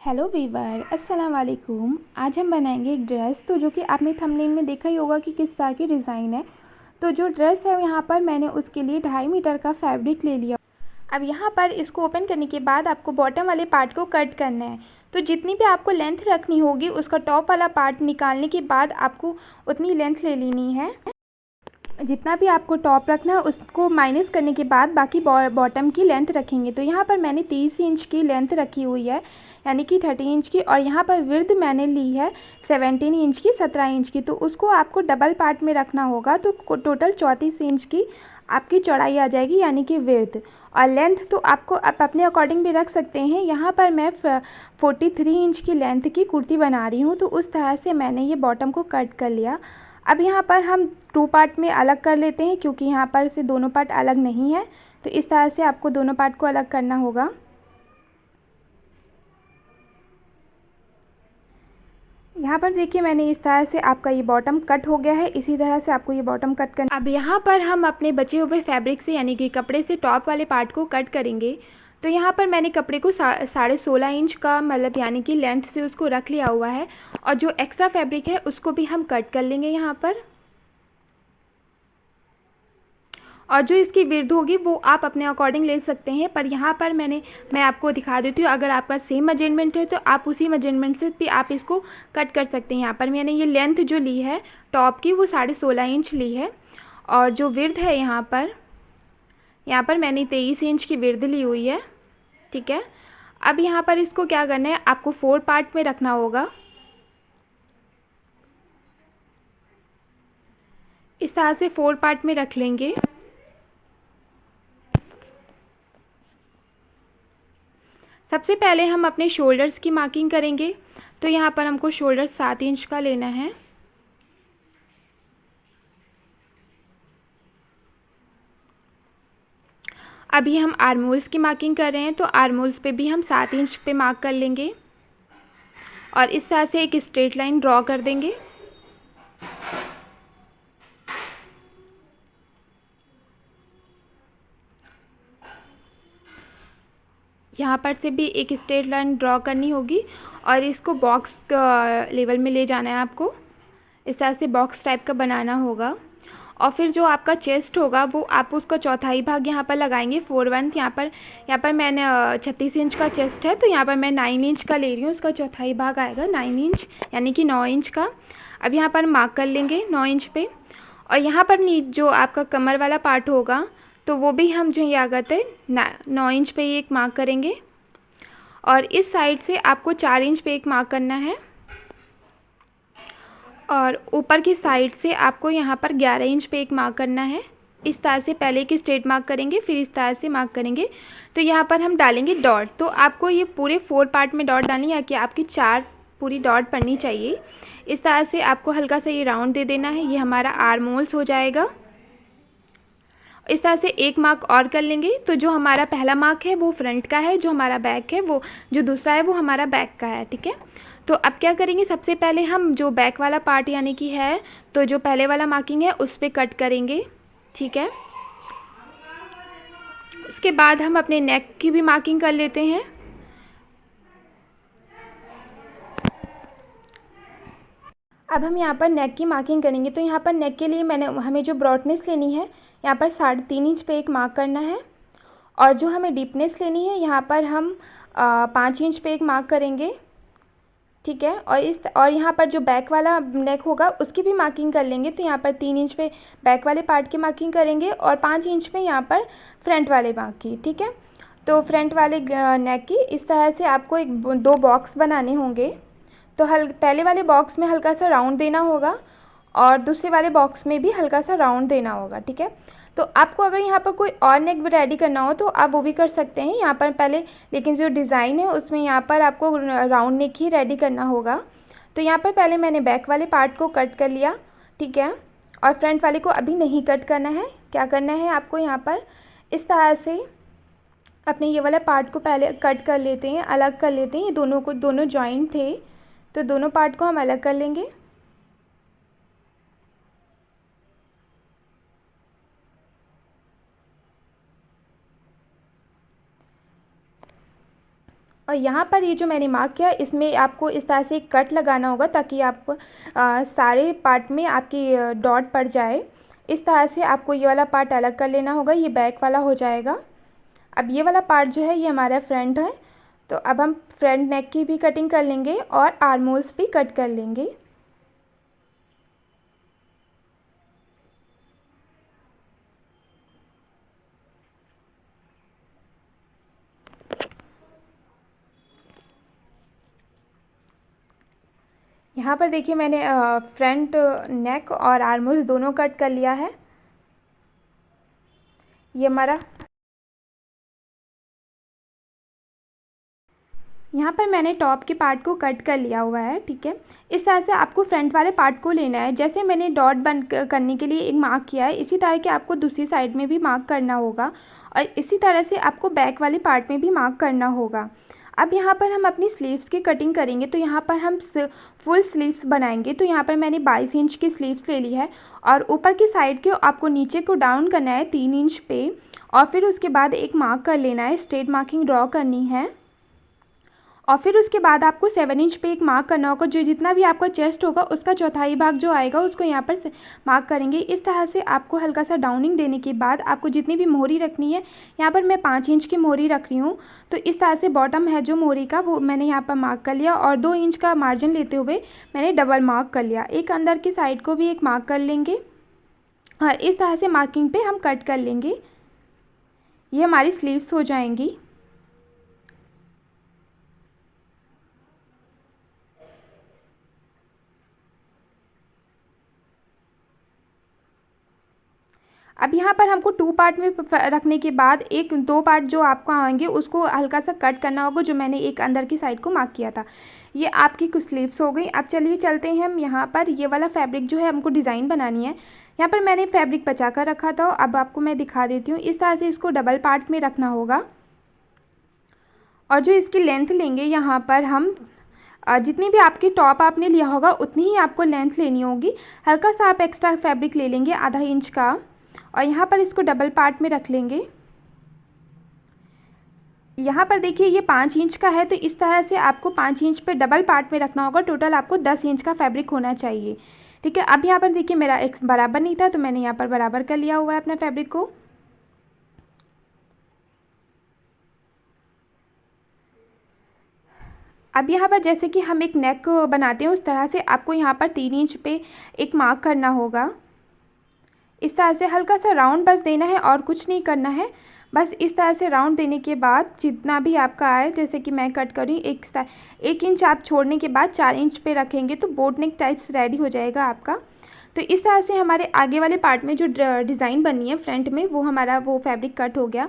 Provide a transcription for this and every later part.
Hello Weaver, अस्सलाम वालेकुम। आज हम बनाएंगे एक ड्रेस, तो जो कि आपने थंबनेल में देखा ही होगा कि किस तरह की डिज़ाइन है। तो जो ड्रेस है यहाँ पर मैंने उसके लिए 2.5 मीटर का फैब्रिक ले लिया। अब यहाँ पर इसको ओपन करने के बाद आपको बॉटम वाले पार्ट को कट करना है। तो जितनी भी आपको लेंथ रखनी होगी उसका टॉप वाला पार्ट निकालने के बाद आपको उतनी लेंथ ले लेनी है। जितना भी आपको टॉप रखना है उसको माइनस करने के बाद बाकी बॉटम की लेंथ रखेंगे। तो यहाँ पर मैंने 30 इंच की लेंथ रखी हुई है, यानी कि 30 इंच की, और यहाँ पर विड्थ मैंने ली है 17 इंच की, 17 इंच की। तो उसको आपको डबल पार्ट में रखना होगा, तो टोटल 34 इंच की आपकी चौड़ाई आ जाएगी, यानी कि विड्थ। और लेंथ तो आपको आप अपने अकॉर्डिंग भी रख सकते हैं। यहाँ पर मैं 43 इंच की लेंथ की कुर्ती बना रही हूँ, तो उस तरह से मैंने ये बॉटम को कट कर लिया। अब यहाँ पर हम 2 पार्ट में अलग कर लेते हैं, क्योंकि यहाँ पर से दोनों पार्ट अलग नहीं है। तो इस तरह से आपको दोनों पार्ट को अलग करना होगा। यहाँ पर देखिए मैंने इस तरह से आपका ये बॉटम कट हो गया है। इसी तरह से आपको ये बॉटम कट करना। अब यहाँ पर हम अपने बचे हुए फैब्रिक से, यानी कि कपड़े से टॉप वाले पार्ट को कट करेंगे। तो यहाँ पर मैंने कपड़े को 16.5 इंच का, मतलब यानी कि लेंथ से उसको रख लिया हुआ है। और जो एक्स्ट्रा फैब्रिक है उसको भी हम कट कर लेंगे यहाँ पर। और जो इसकी विड्थ होगी वो आप अपने अकॉर्डिंग ले सकते हैं, पर यहाँ पर मैं आपको दिखा देती हूँ। अगर आपका सेम मेजरमेंट है तो आप उसी मेजरमेंट से भी आप इसको कट कर सकते हैं। यहाँ पर मैंने ये लेंथ जो ली है टॉप की वो 16.5 इंच ली है। और जो विड्थ है यहाँ पर मैंने 23 इंच की विड्थ ली हुई है। ठीक है। अब यहाँ पर इसको क्या करना है, आपको 4 पार्ट में रखना होगा। इस तरह से 4 पार्ट में रख लेंगे। सबसे पहले हम अपने शोल्डर्स की मार्किंग करेंगे। तो यहाँ पर हमको शोल्डर 7 इंच का लेना है। अभी हम आर्मोल्स की मार्किंग कर रहे हैं, तो आर्मोल्स पे भी हम 7 इंच पे मार्क कर लेंगे और इस तरह से एक स्ट्रेट लाइन ड्रॉ कर देंगे। यहाँ पर से भी एक स्ट्रेट लाइन ड्रॉ करनी होगी और इसको बॉक्स लेवल में ले जाना है आपको। इस तरह से बॉक्स टाइप का बनाना होगा। और फिर जो आपका चेस्ट होगा वो आप उसका चौथाई भाग यहाँ पर लगाएंगे, 4/1। यहाँ पर मैंने 36 इंच का चेस्ट है, तो यहाँ पर मैं 9 इंच का ले रही हूँ। उसका चौथाई भाग आएगा 9 इंच, यानी कि 9 इंच का। अब यहाँ पर मार्क कर लेंगे 9 इंच पे। और यहाँ पर जो आपका कमर वाला पार्ट होगा तो वो भी हम जो क्या कहते हैं 9 इंच पे ही एक मार्क करेंगे। और इस साइड से आपको 4 इंच पे एक मार्क करना है। और ऊपर की साइड से आपको यहाँ पर 11 इंच पे एक मार्क करना है। इस तरह से पहले एक स्ट्रेट मार्क करेंगे, फिर इस तरह से मार्क करेंगे। तो यहाँ पर हम डालेंगे डॉट। तो आपको ये पूरे 4 पार्ट में डॉट डालनी है कि आपकी 4 पूरी डॉट पड़नी चाहिए। इस तरह से आपको हल्का सा ये राउंड दे देना है। ये हमारा आर्म होल्स हो जाएगा। इस तरह से एक मार्क और कर लेंगे। तो जो हमारा पहला मार्क है वो फ्रंट का है, जो हमारा बैक है वो, जो दूसरा है वो हमारा बैक का है। ठीक है। तो अब क्या करेंगे, सबसे पहले हम जो बैक वाला पार्ट यानी कि है, तो जो पहले वाला मार्किंग है उस पर कट करेंगे। ठीक है। उसके बाद हम अपने नेक की भी मार्किंग कर लेते हैं। अब हम यहाँ पर नेक की मार्किंग करेंगे। तो यहाँ पर नेक के लिए हमें जो ब्रॉडनेस लेनी है यहाँ पर 3.5 इंच पे एक मार्क करना है। और जो हमें डीपनेस लेनी है यहाँ पर हम 5 इंच पे एक मार्क करेंगे। ठीक है। और यहाँ पर जो बैक वाला नेक होगा उसकी भी मार्किंग कर लेंगे। तो यहाँ पर 3 इंच पे बैक वाले पार्ट की मार्किंग करेंगे और 5 इंच पे यहाँ पर फ्रंट वाले पार्ट की। ठीक है। तो फ्रंट वाले नेक की इस तरह से आपको 2 बॉक्स बनाने होंगे। तो पहले वाले बॉक्स में हल्का सा राउंड देना होगा और दूसरे वाले बॉक्स में भी हल्का सा राउंड देना होगा। ठीक है। तो आपको अगर यहाँ पर कोई और नेक भी रेडी करना हो तो आप वो भी कर सकते हैं यहाँ पर पहले, लेकिन जो डिज़ाइन है उसमें यहाँ पर आपको राउंड नेक ही रेडी करना होगा। तो यहाँ पर पहले मैंने बैक वाले पार्ट को कट कर लिया। ठीक है। और फ्रंट वाले को अभी नहीं कट करना है। क्या करना है आपको, यहाँ पर इस तरह से अपने ये वाला पार्ट को पहले कट कर लेते हैं, अलग कर लेते हैं। ये दोनों जॉइंट थे, तो दोनों पार्ट को हम अलग कर लेंगे। और यहाँ पर ये जो मैंने मार्क किया इसमें आपको इस तरह से एक कट लगाना होगा ताकि आप सारे पार्ट में आपकी डॉट पड़ जाए। इस तरह से आपको ये वाला पार्ट अलग कर लेना होगा, ये बैक वाला हो जाएगा। अब ये वाला पार्ट जो है ये हमारा फ्रंट है, तो अब हम फ्रंट नेक की भी कटिंग कर लेंगे और आर्म होल्स भी कट कर लेंगे। यहाँ पर देखिए मैंने फ्रंट नेक और आर्म होल्स दोनों कट कर लिया है। ये हमारा यहाँ पर मैंने टॉप के पार्ट को कट कर लिया हुआ है, ठीक है। इस तरह से आपको फ्रंट वाले पार्ट को लेना है। जैसे मैंने डॉट बंद करने के लिए एक मार्क किया है, इसी तरह के आपको दूसरी साइड में भी मार्क करना होगा और इसी तरह से आपको बैक वाले पार्ट में भी मार्क करना होगा। अब यहाँ पर हम अपनी स्लीव्स की कटिंग करेंगे, तो यहाँ पर हम फुल स्लीव्स बनाएंगे। तो यहाँ पर मैंने 22 इंच की स्लीव्स ले ली है और ऊपर की साइड के आपको नीचे को डाउन करना है 3 इंच पे और फिर उसके बाद एक मार्क कर लेना है, स्ट्रेट मार्किंग ड्रॉ करनी है। और फिर उसके बाद आपको 7 इंच पे एक मार्क करना होगा, जो जितना भी आपका चेस्ट होगा उसका चौथाई भाग जो आएगा उसको यहाँ पर से मार्क करेंगे। इस तरह से आपको हल्का सा डाउनिंग देने के बाद आपको जितनी भी मोहरी रखनी है, यहाँ पर मैं 5 इंच की मोहरी रख रही हूँ, तो इस तरह से बॉटम है जो मोहरी का वो मैंने यहाँ पर मार्क कर लिया और 2 इंच का मार्जिन लेते हुए मैंने डबल मार्क कर लिया। एक अंदर की साइड को भी एक मार्क कर लेंगे और इस तरह से मार्किंग पे हम कट कर लेंगे। ये हमारी स्लीव्स हो जाएंगी। अब यहाँ पर हमको 2 पार्ट में रखने के बाद एक 2 पार्ट जो आपको आएंगे उसको हल्का सा कट करना होगा, जो मैंने एक अंदर की साइड को मार्क किया था। ये आपकी कुछ स्लीव्स हो गई। अब चलिए चलते हैं हम यहाँ पर ये वाला फैब्रिक जो है हमको डिज़ाइन बनानी है। यहाँ पर मैंने फैब्रिक बचा कर रखा था, अब आपको मैं दिखा देती हूँ। इस तरह से इसको डबल पार्ट में रखना होगा और जो इसकी लेंथ लेंगे यहाँ पर हम जितनी भी आपकी टॉप आपने लिया होगा उतनी ही आपको लेंथ लेनी होगी। हल्का सा आप एक्स्ट्रा फैब्रिक ले लेंगे आधा इंच का और यहाँ पर इसको डबल पार्ट में रख लेंगे। यहाँ पर देखिए ये 5 इंच का है, तो इस तरह से आपको 5 इंच पे डबल पार्ट में रखना होगा। टोटल आपको 10 इंच का फैब्रिक होना चाहिए, ठीक है। अब यहाँ पर देखिए मेरा एक बराबर नहीं था, तो मैंने यहाँ पर बराबर कर लिया हुआ है अपने फैब्रिक को। अब यहाँ पर जैसे कि हम एक नेक बनाते हैं उस तरह से आपको यहाँ पर 3 इंच पे एक मार्क करना होगा। इस तरह से हल्का सा राउंड बस देना है और कुछ नहीं करना है। बस इस तरह से राउंड देने के बाद जितना भी आपका आए, जैसे कि मैं कट करूँ 1 इंच आप छोड़ने के बाद 4 इंच पे रखेंगे तो बोट नेक टाइप्स रेडी हो जाएगा आपका। तो इस तरह से हमारे आगे वाले पार्ट में जो डिज़ाइन बनी है फ्रंट में वो हमारा वो फैब्रिक कट हो गया।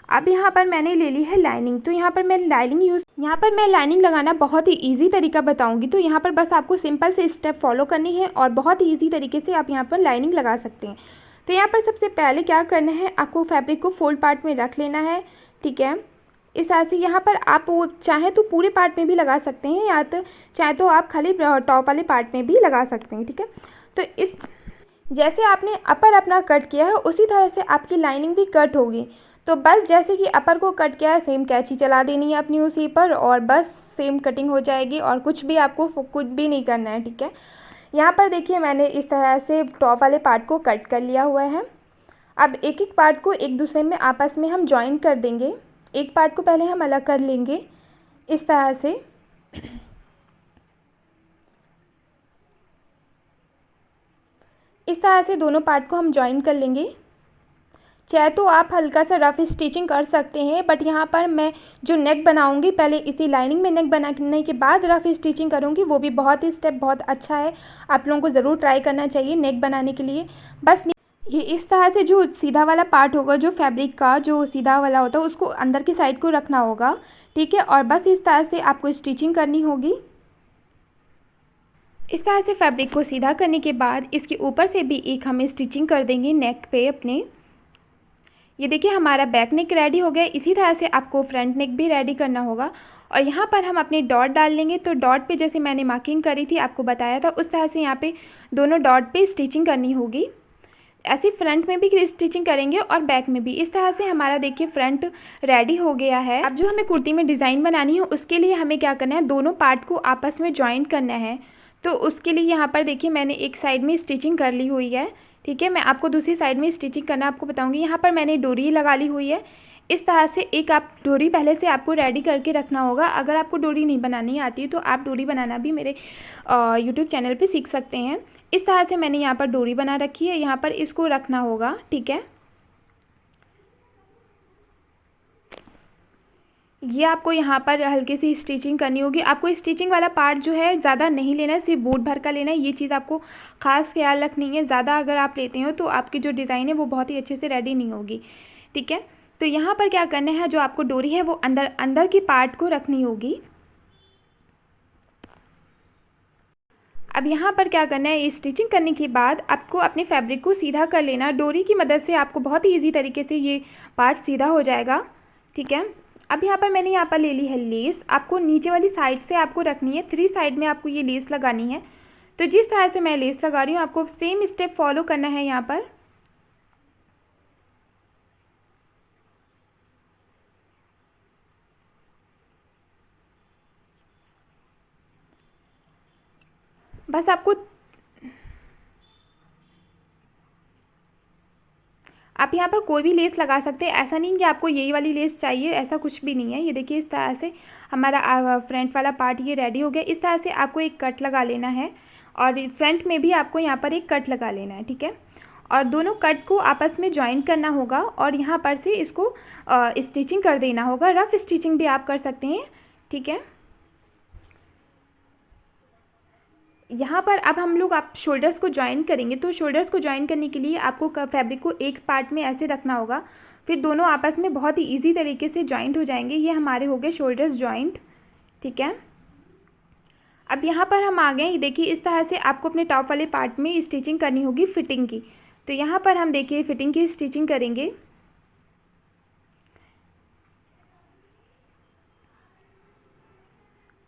अब यहाँ पर मैंने ले ली है लाइनिंग, तो यहाँ पर मैं लाइनिंग लगाना बहुत ही इजी तरीका बताऊंगी। तो यहाँ पर बस आपको सिंपल से स्टेप फॉलो करनी है और बहुत ही इजी तरीके से आप यहाँ पर लाइनिंग लगा सकते हैं। तो यहाँ पर सबसे पहले क्या करना है, आपको फैब्रिक को फोल्ड पार्ट में रख लेना है, ठीक है। इस तरह से यहाँ पर आप चाहे तो पूरे पार्ट में भी लगा सकते हैं या तो चाहे तो आप खाली टॉप वाले पार्ट में भी लगा सकते हैं, ठीक है। तो इस जैसे आपने अपर अपना कट किया है उसी तरह से आपकी लाइनिंग भी कट होगी। तो बस जैसे कि अपर को कट किया है सेम कैंची चला देनी है अपनी उसी पर और बस सेम कटिंग हो जाएगी और कुछ भी आपको कुछ भी नहीं करना है, ठीक है। यहाँ पर देखिए मैंने इस तरह से टॉप वाले पार्ट को कट कर लिया हुआ है। अब एक एक पार्ट को एक दूसरे में आपस में हम जॉइन कर देंगे। एक पार्ट को पहले हम अलग कर लेंगे इस तरह से। इस तरह से दोनों पार्ट को हम जॉइन कर लेंगे। चाहे तो आप हल्का सा रफ स्टिचिंग कर सकते हैं, बट यहाँ पर मैं जो नेक बनाऊंगी पहले इसी लाइनिंग में नेक बनाने के बाद रफ स्टिचिंग करूँगी। वो भी बहुत ही स्टेप बहुत अच्छा है, आप लोगों को ज़रूर ट्राई करना चाहिए नेक बनाने के लिए। बस ये इस तरह से जो सीधा वाला पार्ट होगा, जो फैब्रिक का जो सीधा वाला होता है उसको अंदर की साइड को रखना होगा, ठीक है। और बस इस तरह से आपको स्टिचिंग करनी होगी। इस तरह से फैब्रिक को सीधा करने के बाद इसके ऊपर से भी एक हम स्टिचिंग कर देंगे नेक पे अपने। ये देखिए हमारा बैक नेक रेडी हो गया। इसी तरह से आपको फ्रंट नेक भी रेडी करना होगा और यहाँ पर हम अपने डॉट डाल लेंगे। तो डॉट पे जैसे मैंने मार्किंग करी थी आपको बताया था, उस तरह से यहाँ पे दोनों डॉट पे स्टिचिंग करनी होगी। ऐसे फ्रंट में भी स्टिचिंग करेंगे और बैक में भी। इस तरह से हमारा देखिए फ्रंट रेडी हो गया है। अब जो हमें कुर्ती में डिज़ाइन बनानी है उसके लिए हमें क्या करना है, दोनों पार्ट को आपस में जॉइंट करना है। तो उसके लिए यहाँ पर देखिए मैंने एक साइड में स्टिचिंग कर ली हुई है, ठीक है। मैं आपको दूसरी साइड में स्टिचिंग करना आपको बताऊँगी। यहाँ पर मैंने डोरी लगा ली हुई है। इस तरह से एक आप डोरी पहले से आपको रेडी करके रखना होगा। अगर आपको डोरी नहीं बनानी आती है तो आप डोरी बनाना भी मेरे यूट्यूब चैनल पे सीख सकते हैं। इस तरह से मैंने यहाँ पर डोरी बना रखी है, यहाँ पर इसको रखना होगा, ठीक है। ये आपको यहाँ पर हल्की सी स्टिचिंग करनी होगी। आपको स्टिचिंग वाला पार्ट जो है ज़्यादा नहीं लेना है, सिर्फ बूट भर का लेना है। ये चीज़ आपको खास ख्याल रखनी है। ज़्यादा अगर आप लेते हो तो आपकी जो डिज़ाइन है वो बहुत ही अच्छे से रेडी नहीं होगी, ठीक है। तो यहाँ पर क्या करना है, जो आपको डोरी है वो अंदर की पार्ट को रखनी होगी। अब यहाँ पर क्या करना है, स्टिचिंग करने के बाद आपको अपने फैब्रिक को सीधा कर लेना। डोरी की मदद से आपको बहुत ही ईजी तरीके से ये पार्ट सीधा हो जाएगा, ठीक है। अब यहाँ पर मैंने यहाँ पर ले ली है लेस। आपको नीचे वाली साइड से आपको रखनी है, 3 साइड में आपको ये लेस लगानी है। तो जिस तरह से मैं लेस लगा रही हूँ आपको सेम स्टेप फॉलो करना है यहाँ पर। बस आपको आप यहाँ पर कोई भी लेस लगा सकते हैं। ऐसा नहीं कि आपको यही वाली लेस चाहिए, ऐसा कुछ भी नहीं है। ये देखिए इस तरह से हमारा फ्रंट वाला पार्ट ये रेडी हो गया। इस तरह से आपको एक कट लगा लेना है और फ्रंट में भी आपको यहाँ पर एक कट लगा लेना है, ठीक है। और दोनों कट को आपस में ज्वाइन करना होगा और यहाँ पर से इसको स्टिचिंग कर देना होगा। रफ स्टिचिंग भी आप कर सकते हैं, ठीक है। यहाँ पर अब हम लोग आप शोल्डर्स को ज्वाइन करेंगे। तो शोल्डर्स को ज्वाइन करने के लिए आपको फैब्रिक को एक पार्ट में ऐसे रखना होगा, फिर दोनों आपस में बहुत ही इजी तरीके से ज्वाइंट हो जाएंगे। ये हमारे हो गए शोल्डर्स ज्वाइंट, ठीक है। अब यहाँ पर हम आ गए, देखिए इस तरह से आपको अपने टॉप वाले पार्ट में स्टिचिंग करनी होगी फिटिंग की। तो यहाँ पर हम देखिए फिटिंग की स्टिचिंग करेंगे।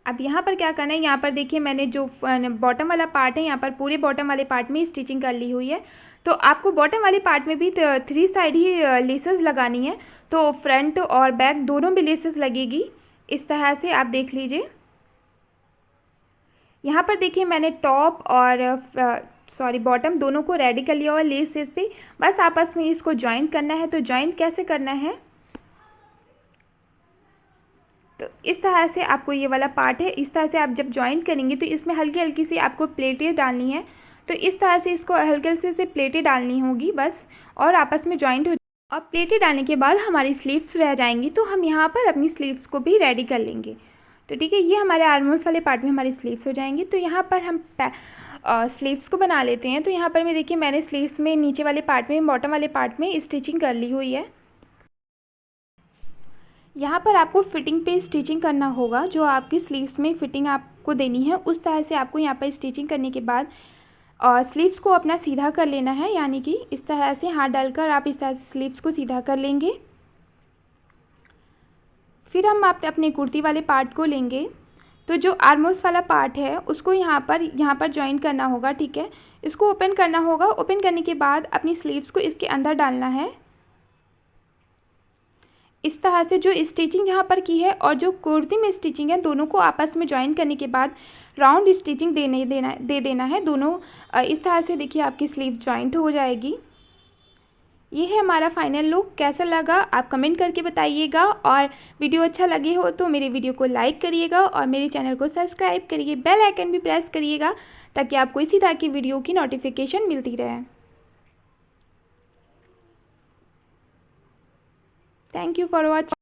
अब यहाँ पर क्या करना है, यहाँ पर देखिए मैंने जो बॉटम वाला पार्ट है यहाँ पर पूरे बॉटम वाले पार्ट में स्टिचिंग कर ली हुई है। तो आपको बॉटम वाले पार्ट में भी 3 साइड ही लेसेस लगानी है। तो फ्रंट और बैक दोनों भी लेसेस लगेगी। इस तरह से आप देख लीजिए। यहाँ पर देखिए मैंने टॉप और बॉटम दोनों को रेडी कर लिया हुआ लेस से। बस आपस में इसको ज्वाइन करना है। तो ज्वाइन कैसे करना है, तो इस तरह से आपको ये वाला पार्ट है, इस तरह से आप जब ज्वाइन करेंगे तो इसमें हल्की हल्की सी आपको प्लेटें डालनी है। तो इस तरह से इसको हल्के हल्के से प्लेटें डालनी होगी बस, और आपस में ज्वाइंट हो। और प्लेटें डालने के बाद हमारी स्लीव्स रह जाएंगी, तो हम यहाँ पर अपनी स्लीव्स को भी रेडी कर लेंगे। तो ठीक है, ये हमारे आर्मोल्स वाले पार्ट में हमारी स्लीव्स हो जाएंगी। तो यहाँ पर हम स्लीव्स को बना लेते हैं। तो यहाँ पर मैं देखिए मैंने स्लीव्स में नीचे वाले पार्ट में बॉटम वाले पार्ट में स्टिचिंग कर ली हुई है। यहाँ पर आपको फिटिंग पे स्टिचिंग करना होगा। जो आपकी स्लीव्स में फिटिंग आपको देनी है उस तरह से आपको यहाँ पर स्टिचिंग करने के बाद स्लीव्स को अपना सीधा कर लेना है। यानी कि इस तरह से हाथ डालकर आप इस तरह से स्लीव्स को सीधा कर लेंगे। फिर हम अपने कुर्ती वाले पार्ट को लेंगे। तो जो आर्मोल्स वाला पार्ट है उसको यहाँ पर ज्वाइन करना होगा, ठीक है। इसको ओपन करना होगा। ओपन करने के बाद अपनी स्लीव्स को इसके अंदर डालना है। इस तरह से जो स्टिचिंग जहाँ पर की है और जो कुर्ती में स्टिचिंग है दोनों को आपस में ज्वाइन करने के बाद राउंड स्टिचिंग दे देना है दोनों। इस तरह से देखिए आपकी स्लीव ज्वाइंट हो जाएगी। ये है हमारा फाइनल लुक। कैसा लगा आप कमेंट करके बताइएगा, और वीडियो अच्छा लगे हो तो मेरे वीडियो को लाइक करिएगा और मेरे चैनल को सब्सक्राइब करिए। बेल आइकन भी प्रेस करिएगा ताकि आपको इसी तरह की वीडियो की नोटिफिकेशन मिलती रहे। Thank you for watching.